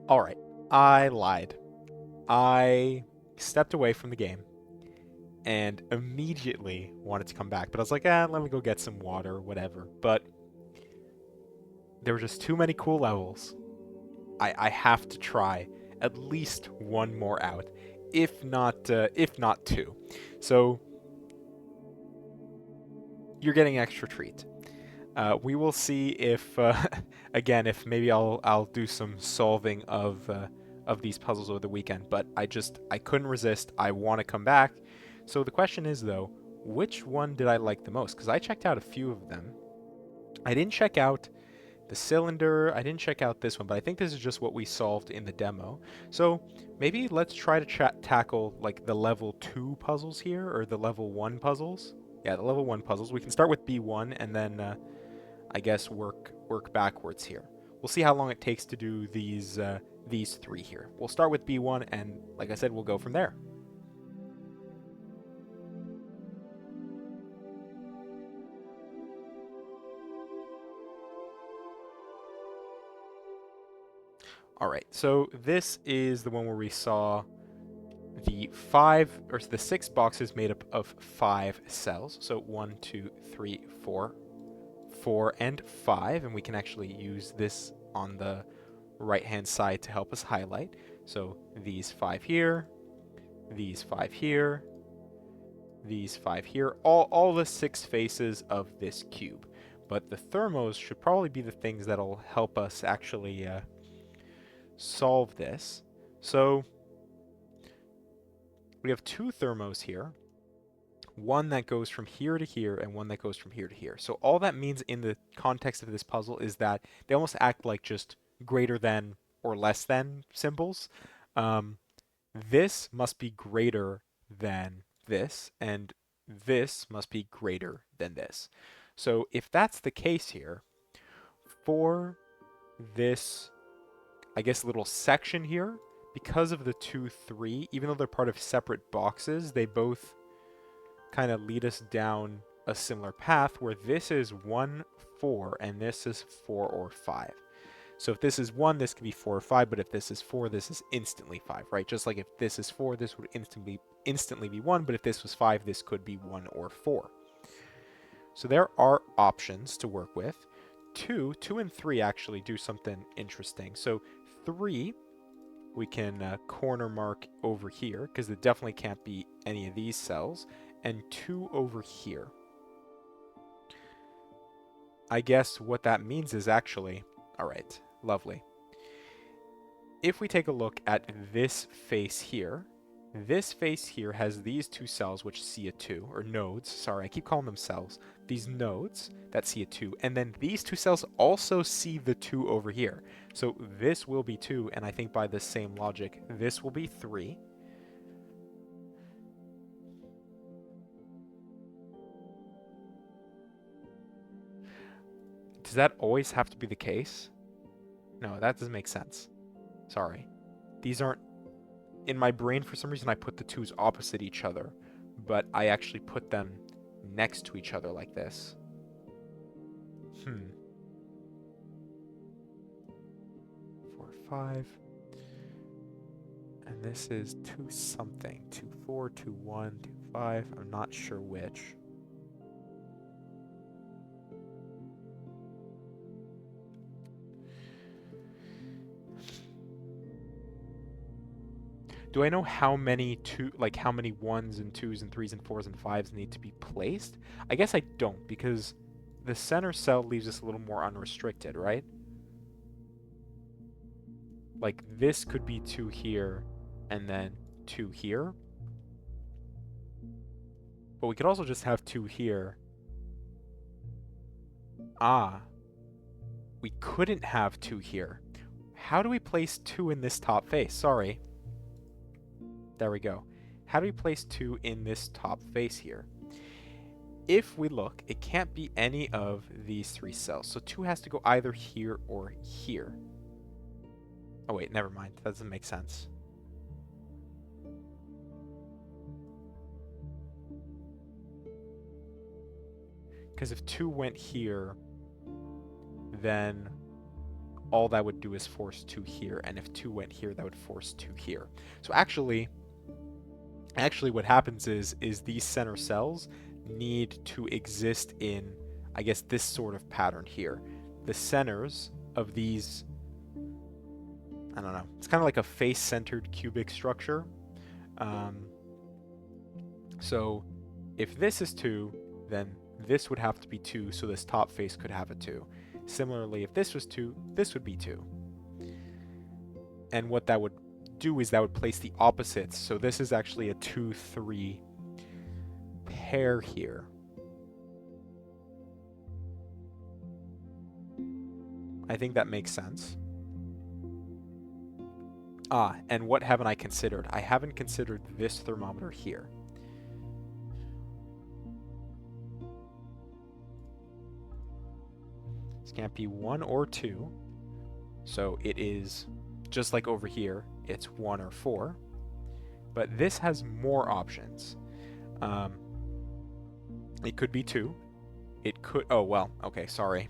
All right, I lied. I stepped away from the game and immediately wanted to come back, but I was like, let me go get some water or whatever. But there were just too many cool levels. I have to try at least one more out, if not two. So you're getting extra treat. We will see if, again, if maybe I'll do some solving of these puzzles over the weekend. But I couldn't resist. I want to come back. So the question is though, which one did I like the most? Because I checked out a few of them. I didn't check out the cylinder. I didn't check out this one, but I think this is just what we solved in the demo. So maybe let's try to tackle like the level 2 puzzles here, or the level 1 puzzles. Yeah, the level 1 puzzles. We can start with B1 and then I guess work backwards here. We'll see how long it takes to do these three here. We'll start with B1, and like I said, we'll go from there. All right, so this is the one where we saw the 6 boxes made up of 5 cells. So 1, 2, 3, 4, 4, and 5, and we can actually use this on the right-hand side to help us highlight. So these 5 here, these 5 here, these 5 here, all the 6 faces of this cube. But the thermos should probably be the things that'll help us actually solve this. So we have 2 thermos here, one that goes from here to here and one that goes from here to here. So all that means in the context of this puzzle is that they almost act like just greater than or less than symbols. Um, this must be greater than this, and this must be greater than this. So if that's the case here, for this, I guess, little section here, because of the 2, 3, even though they're part of separate boxes, they both kind of lead us down a similar path where this is 1, 4, and this is 4 or 5. So if this is 1, this could be 4 or 5, but if this is 4, this is instantly 5, right? Just like if this is 4, this would instantly be 1, but if this was 5, this could be 1 or 4. So there are options to work with. 2 and 3 actually do something interesting. So 3, we can corner mark over here, because it definitely can't be any of these cells, and 2 over here. I guess what that means is actually, all right, lovely. If we take a look at this face here has these 2 cells which see a 2, or nodes, sorry, I keep calling them cells, these nodes that see a 2, and then these 2 cells also see the 2 over here. So this will be 2, and I think by the same logic, this will be 3. Does that always have to be the case? No, that doesn't make sense. Sorry. These aren't... In my brain, for some reason, I put the 2's opposite each other, but I actually put them next to each other like this. 4, 5. And this is 2 something. 2, 4, 2, 1, 2, 5. I'm not sure which. Do I know how many how many 1s and 2s and 3s and 4s and 5s need to be placed? I guess I don't, because the center cell leaves us a little more unrestricted, right? Like this could be 2 here and then 2 here. But we could also just have 2 here. Ah, we couldn't have 2 here. How do we place 2 in this top face? Sorry. There we go. How do we place 2 in this top face here? If we look, it can't be any of these 3 cells. So 2 has to go either here or here. Oh wait, never mind. That doesn't make sense. Because if 2 went here, then all that would do is force 2 here, and if 2 went here, that would force 2 here. So actually what happens is these center cells need to exist in, I guess, this sort of pattern here. The centers of these, I don't know, it's kind of like a face-centered cubic structure. So if this is 2, then this would have to be 2, so this top face could have a 2. Similarly, if this was 2, this would be 2. And what that would do is that would place the opposites. So this is actually a 2-3 pair here. I think that makes sense. And what haven't I considered? I haven't considered this thermometer here. This can't be 1 or 2. So it is, just like over here, it's 1 or 4. But this has more options. It could be 2. It could, oh, well, okay, sorry.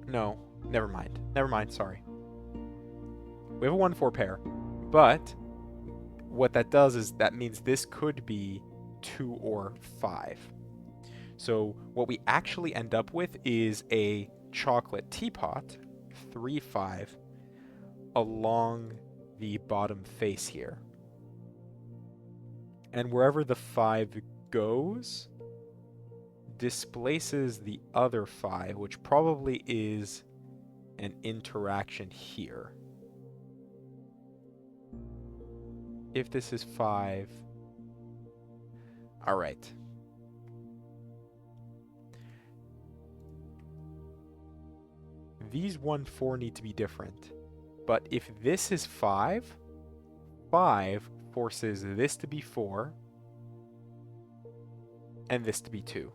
No, never mind. Never mind, sorry. We have a 1-4 pair, but what that does is that means this could be 2 or 5. So what we actually end up with is a chocolate teapot, 3-5, along the bottom face here. And wherever the 5 goes, displaces the other 5, which probably is an interaction here. If this is 5, all right. These 1-4 need to be different. But if this is 5, 5 forces this to be 4, and this to be 2.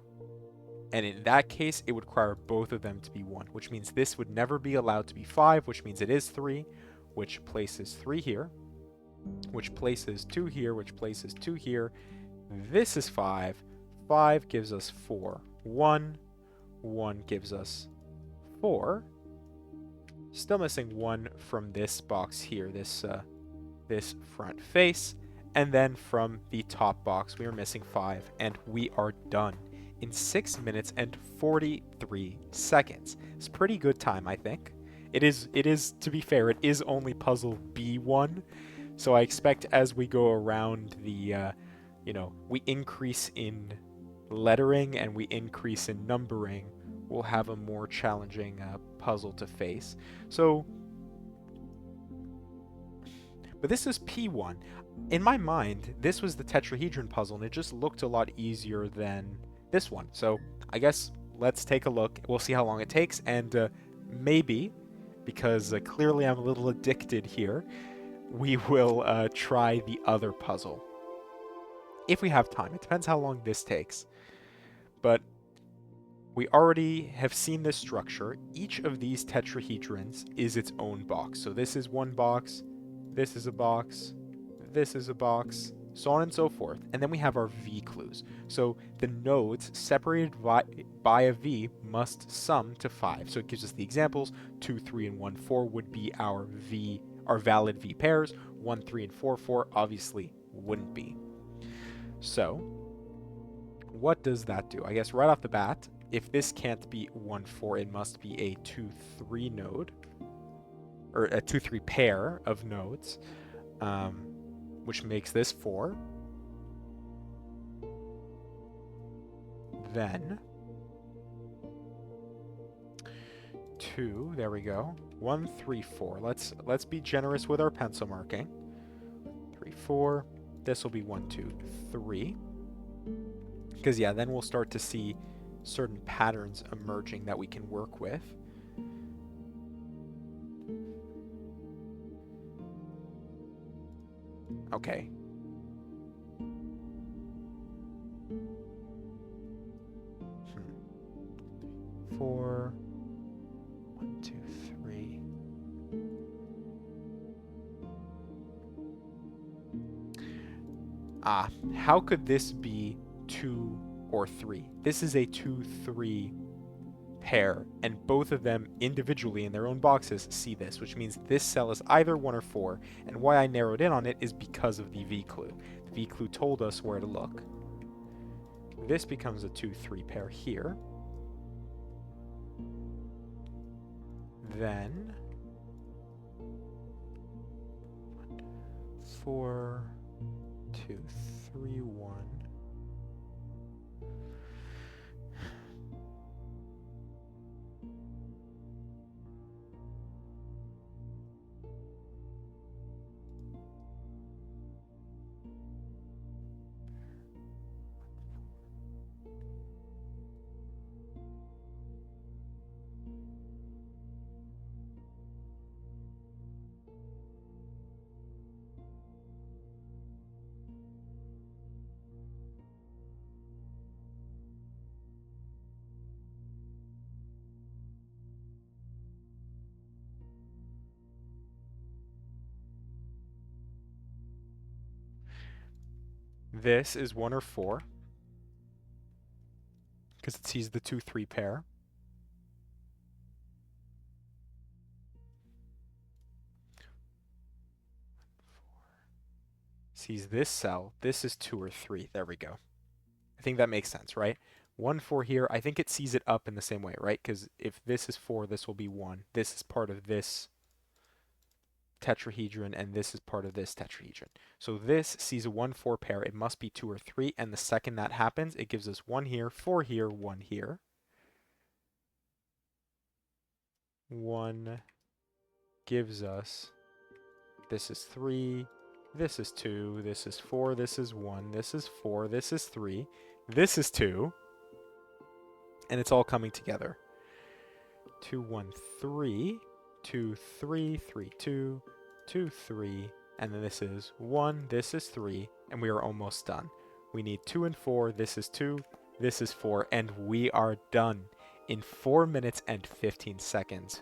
And in that case, it would require both of them to be 1, which means this would never be allowed to be 5, which means it is 3, which places 3 here, which places 2 here, which places 2 here. This is 5. 5 gives us 4. 1. 1 gives us 4. Still missing 1 from this box here, this front face. And then from the top box, we are missing 5, and we are done in 6 minutes and 43 seconds. It's pretty good time, I think. It is, to be fair, it is only puzzle B1, so I expect as we go around the, we increase in lettering and we increase in numbering, we'll have a more challenging puzzle to face. So, but this is P1. In my mind, this was the tetrahedron puzzle, and it just looked a lot easier than this one. So I guess let's take a look. We'll see how long it takes, and maybe, because clearly I'm a little addicted here, we will try the other puzzle. If we have time. It depends how long this takes. But we already have seen this structure. Each of these tetrahedrons is its own box. So this is one box, this is a box, this is a box, so on and so forth. And then we have our V clues. So the nodes separated by a V must sum to 5. So it gives us the examples. 2, 3, and 1, 4 would be our valid V pairs. 1, 3, and 4, 4 obviously wouldn't be. So what does that do? I guess right off the bat, if this can't be 1, 4, it must be a 2, 3 node, or a 2, 3 pair of nodes, which makes this 4. Then 2, there we go. 1, 3, 4. Let's be generous with our pencil marking. 3, 4. This will be 1, 2, 3. Because yeah, then we'll start to see certain patterns emerging that we can work with. Okay. Four. 1, 2, 3. How could this be 2 or 3? This is a 2, 3 pair, and both of them individually in their own boxes see this, which means this cell is either 1 or 4, and why I narrowed in on it is because of the V clue. The V clue told us where to look. This becomes a 2-3 pair here. Then 4, 2, 3, 1. This is 1 or 4, because it sees the 2-3 pair. Sees this cell. This is 2 or 3. There we go. I think that makes sense, right? 1, 4 here. I think it sees it up in the same way, right? Because if this is 4, this will be 1. This is part of this tetrahedron, and this is part of this tetrahedron. So this sees a 1, 4 pair. It must be 2 or 3, and the second that happens, it gives us 1 here, 4 here, 1 here. 1 gives us, this is 3, this is 2, this is 4, this is 1, this is 4, this is 3, this is 2, and it's all coming together. 2, 1, 3, 2, 3, 3, 2, 2, 3, and then this is 1, this is 3, and we are almost done. We need 2 and 4, this is 2, this is 4, and we are done in 4 minutes and 15 seconds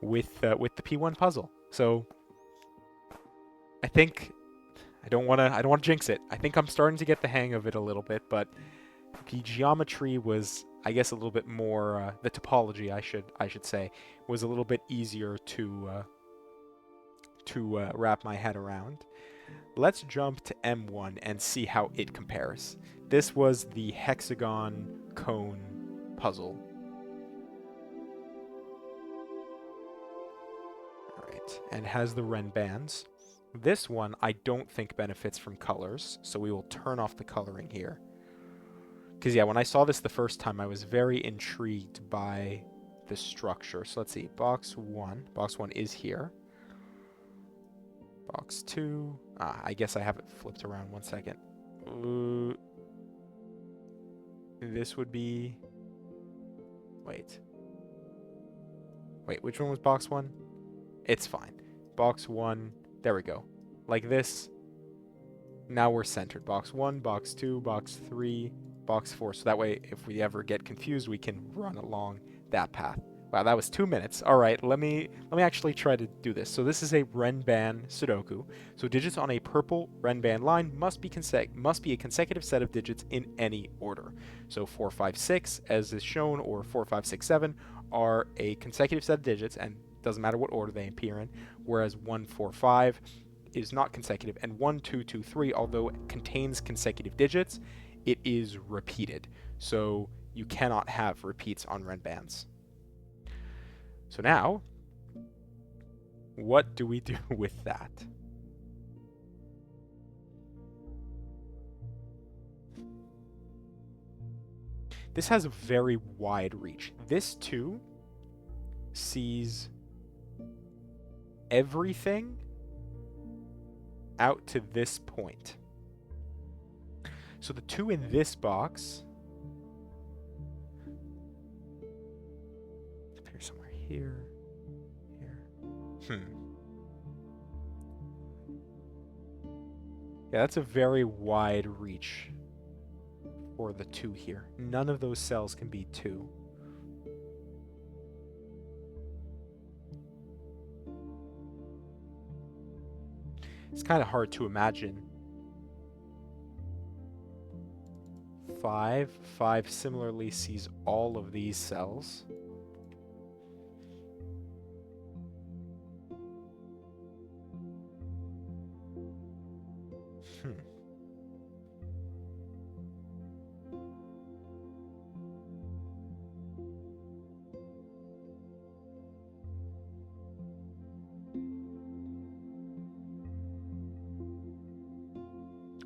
with the P1 puzzle. So I think I don't want to jinx it. I think I'm starting to get the hang of it a little bit, but the geometry was, I guess, a little bit more the topology, I should say, was a little bit easier to wrap my head around. Let's jump to M1 and see how it compares. This was the hexagon cone puzzle. All right, and has the Ren bands. This one I don't think benefits from colors, so we will turn off the coloring here. Because yeah, when I saw this the first time, I was very intrigued by the structure. So let's see, box 1 is here. Box 2, I guess I have it flipped around, 1 second. This would be, wait, which one was box 1? It's fine. Box 1, there we go. Like this. Now we're centered. Box 1, box 2, box 3, box 4. So that way, if we ever get confused, we can run along that path. Wow, that was 2 minutes. All right, let me actually try to do this. So this is a Renban Sudoku. So digits on a purple Renban line must be a consecutive set of digits in any order. So 4, 5, 6, as is shown, or 4, 5, 6, 7 are a consecutive set of digits, and doesn't matter what order they appear in. Whereas 1, 4, 5 is not consecutive, and 1, 2, 2, 3, although it contains consecutive digits, it is repeated. So you cannot have repeats on Renbans. So now, what do we do with that? This has a very wide reach. This too sees everything out to this point. So the 2 in this box appear somewhere here. Yeah, that's a very wide reach for the 2 here. None of those cells can be 2. It's kind of hard to imagine. 5 similarly sees all of these cells. Hmm.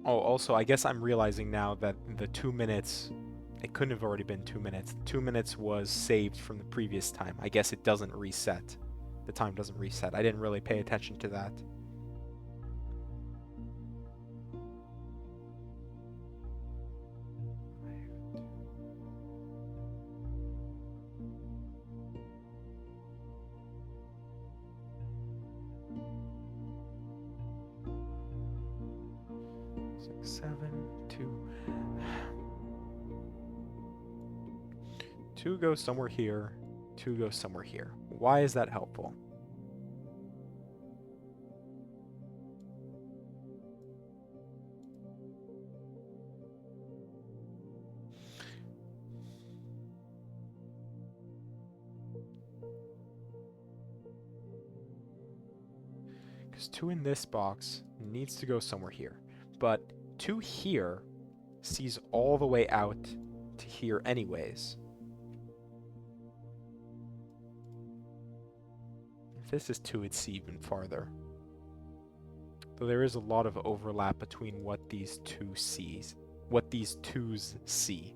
Oh, also, I guess I'm realizing now that the 2 minutes, it couldn't have already been 2 minutes. 2 minutes was saved from the previous time. I guess it doesn't reset. The time doesn't reset. I didn't really pay attention to that. 6, 7, 2. 2 goes somewhere here. 2 goes somewhere here. Why is that helpful? Because 2 in this box needs to go somewhere here. But 2 here sees all the way out to here anyways. If this is 2, it'd see even farther. Though there is a lot of overlap between what these 2 sees. What these 2s see.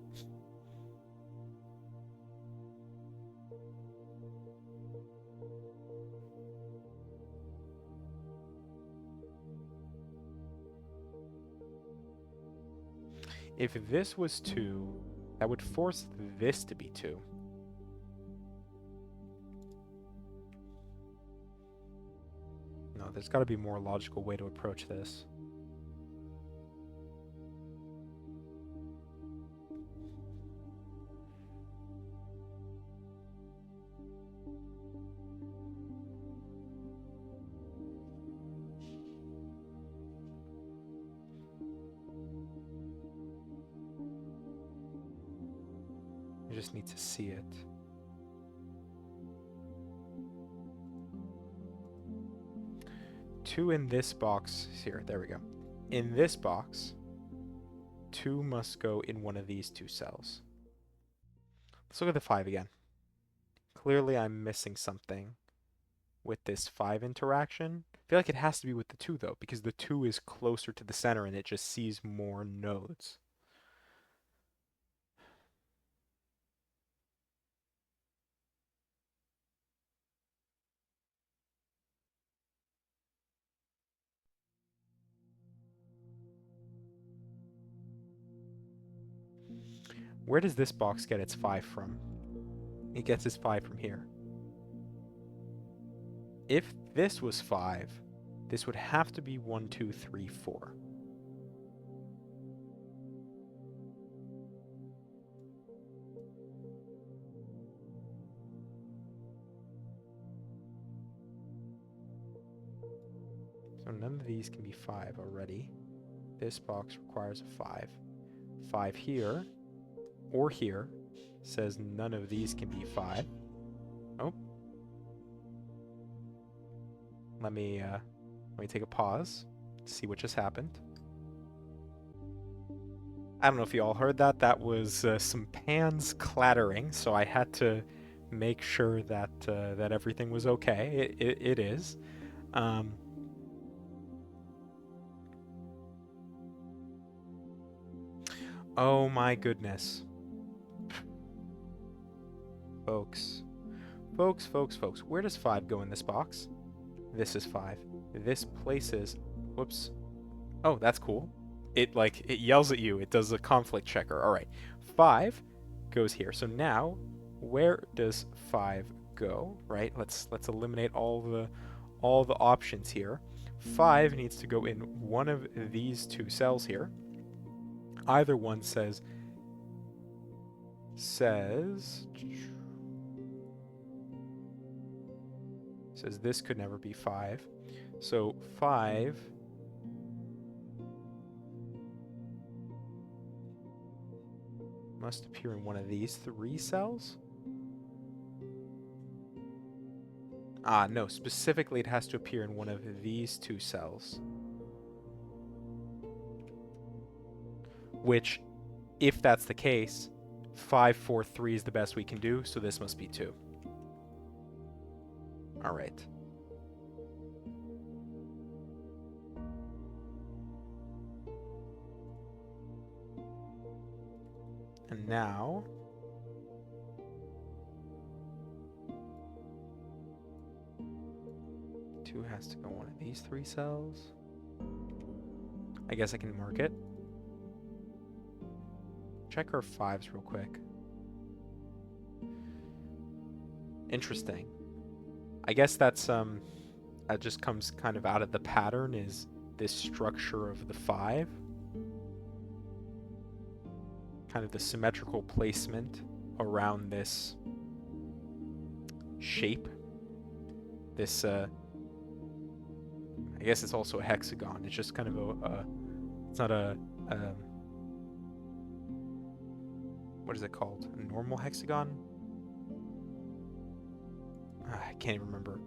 If this was 2, that would force this to be 2. No, there's got to be a more logical way to approach this. You just need to see it. Two in this box here. There we go. In this box, 2 must go in one of these 2 cells. Let's look at the 5 again. Clearly, I'm missing something with this 5 interaction. I feel like it has to be with the 2 though, because the 2 is closer to the center and it just sees more nodes. Where does this box get its 5 from? It gets its 5 from here. If this was 5, this would have to be 1, 2, 3, 4. So none of these can be 5 already. This box requires a 5. 5 here, or here, says none of these can be 5. Oh. Let me take a pause, see what just happened. I don't know if you all heard that. That was some pans clattering, so I had to make sure that that everything was okay. It is. Oh my goodness. Folks. Folks. Where does 5 go in this box? This is 5. This places... Whoops. Oh, that's cool. It yells at you. It does a conflict checker. All right. 5 goes here. So now, where does 5 go? Right? Let's eliminate all the options here. 5 needs to go in one of these 2 cells here. Either one says this could never be 5. So 5 must appear in one of these 3 cells. No, specifically it has to appear in one of these 2 cells. which, if that's the case, 5, 4, 3 is the best we can do, so this must be 2. All right. And now, two has to go one of these 3 cells. I guess I can mark it. Check our 5s real quick. Interesting. I guess that's that just comes kind of out of the pattern, is this structure of the 5. Kind of the symmetrical placement around this shape. This, I guess it's also a hexagon. It's just kind of it's not a, what is it called? A normal hexagon? I can't even remember.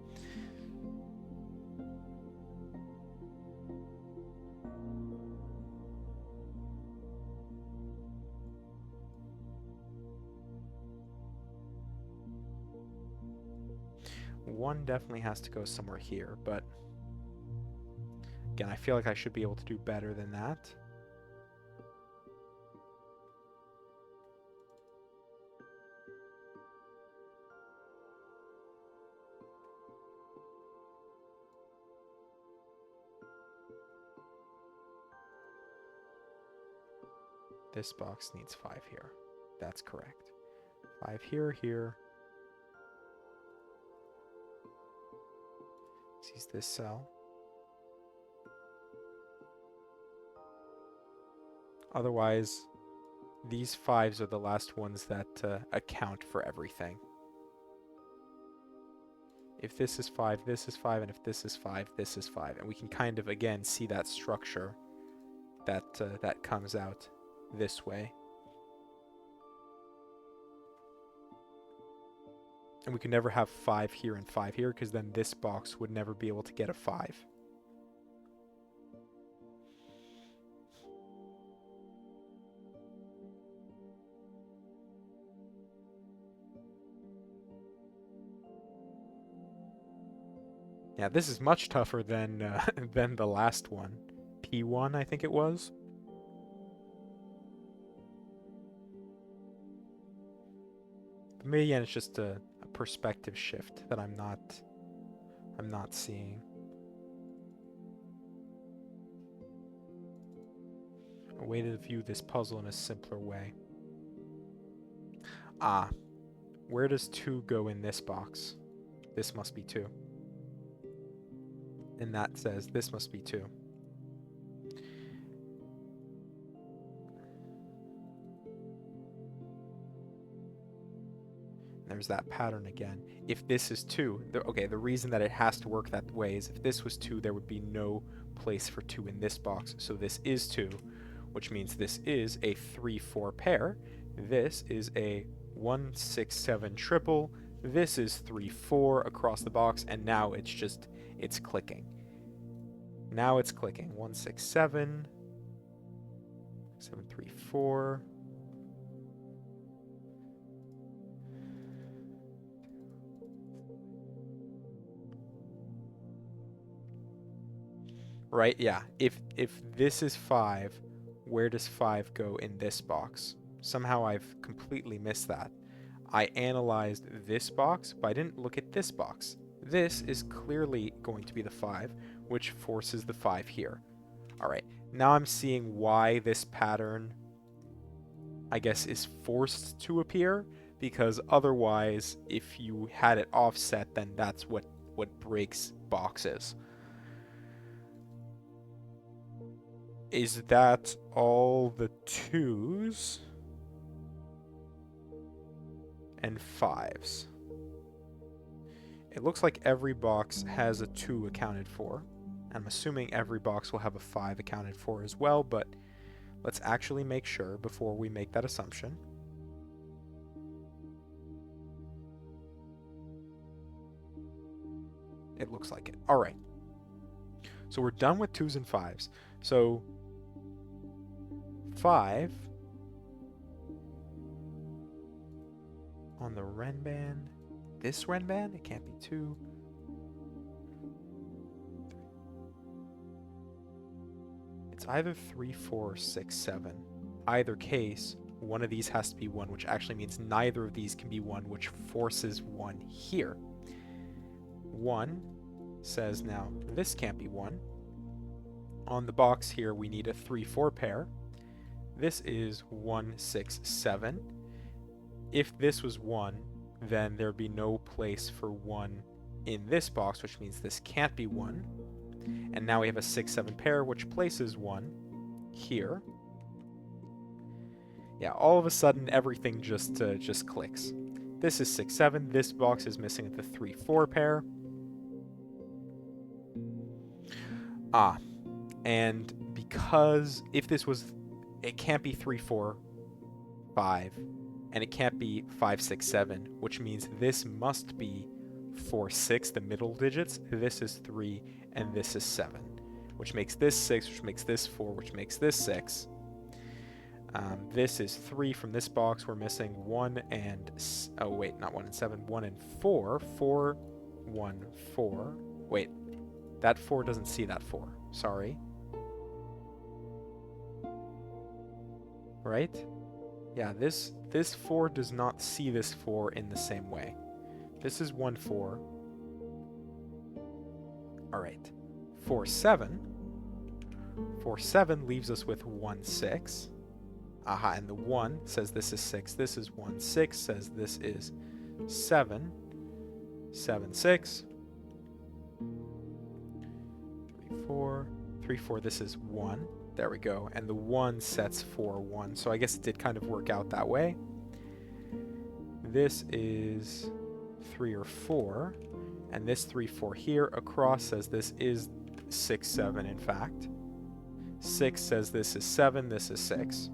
One definitely has to go somewhere here, but again, I feel like I should be able to do better than that. This box needs 5 here. That's correct. 5 here, here. Sees this cell. Otherwise, these 5s are the last ones that account for everything. If this is 5, this is 5, and if this is 5, this is 5. And we can kind of, again, see that structure that, that comes out this way. And we could never have 5 here and 5 here, because then this box would never be able to get a 5. Yeah, this is much tougher than than the last one. P1, I think it was. But maybe again, it's just a perspective shift that I'm not seeing. A way to view this puzzle in a simpler way. Ah, where does 2 go in this box? This must be 2. And that says this must be 2. There's that pattern again. If this is 2, the reason that it has to work that way is if this was 2, there would be no place for 2 in this box. So this is 2, which means this is a 3-4 pair. This is a 1, 6, 7 triple. This is 3-4 across the box, and now it's clicking. Now it's clicking. 1, 6, 7. 7, 3, 4. Right? Yeah. If this is 5, where does 5 go in this box? Somehow I've completely missed that. I analyzed this box, but I didn't look at this box. This is clearly going to be the 5, which forces the 5 here. All right. Now I'm seeing why this pattern, I guess, is forced to appear, because otherwise, if you had it offset, then that's what breaks boxes. Is that all the 2s and 5s? It looks like every box has a 2 accounted for. I'm assuming every box will have a 5 accounted for as well, but let's actually make sure before we make that assumption. It looks like it. All right. So we're done with 2s and 5s. So 5 on the Renban. This Renban? It can't be 2. It's either 3, 4, or 6, 7. Either case, one of these has to be 1, which actually means neither of these can be 1, which forces 1 here. 1 says now this can't be 1. On the box here, we need a 3, 4 pair. This is 1, 6, 7. If this was 1, then there'd be no place for 1 in this box, which means this can't be 1. And now we have a 6, 7 pair, which places 1 here. Yeah, all of a sudden everything just clicks. This is 6, 7. This box is missing the 3, 4 pair. And because if this was, it can't be 3, 4, 5, and it can't be 5, 6, 7, which means this must be 4, 6, the middle digits. This is 3, and this is 7, which makes this 6, which makes this 4, which makes this 6. This is 3 from this box. We're missing 1 and... Oh, wait, not 1 and 7. 1 and 4. 4, 1, 4. Wait, that 4 doesn't see that 4. Sorry. Right? Yeah, this 4 does not see this 4 in the same way. This is 1, 4. Alright. 4, 7. 4, 7 leaves us with 1, 6. Aha, and the 1 says this is 6. This is 1, 6 says this is 7. 7, 6. 3, 4. 3, 4, this is 1. There we go. And the 1 sets 4, 1. So I guess it did kind of work out that way. This is 3 or 4. And this 3, 4 here across says this is 6, 7, in fact. 6 says this is 7, this is 6.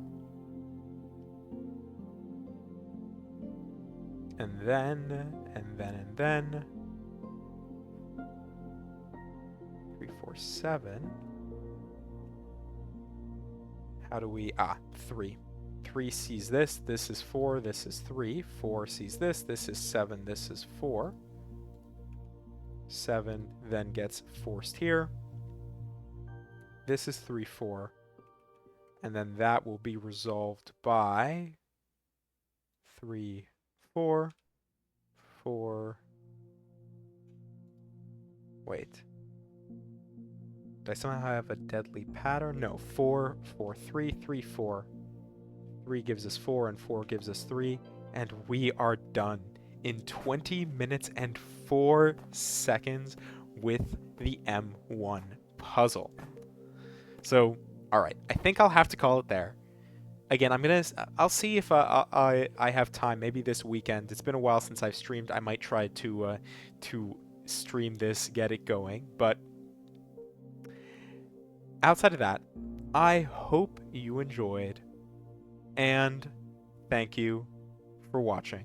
And then 3, 4, 7. How do we... 3. 3 sees this. This is 4. This is 3. 4 sees this. This is 7. This is 4. 7 then gets forced here. This is 3, 4. And then that will be resolved by 3, 4, 4. Wait. Did I somehow have a deadly pattern? No. 4, 4, 3, 3, 4. 3 gives us 4, and 4 gives us 3. And we are done in 20 minutes and 4 seconds with the M1 puzzle. So, alright. I think I'll have to call it there. Again, I'll see if I have time, maybe this weekend. It's been a while since I've streamed. I might try to stream this, get it going. But outside of that, I hope you enjoyed, and thank you for watching.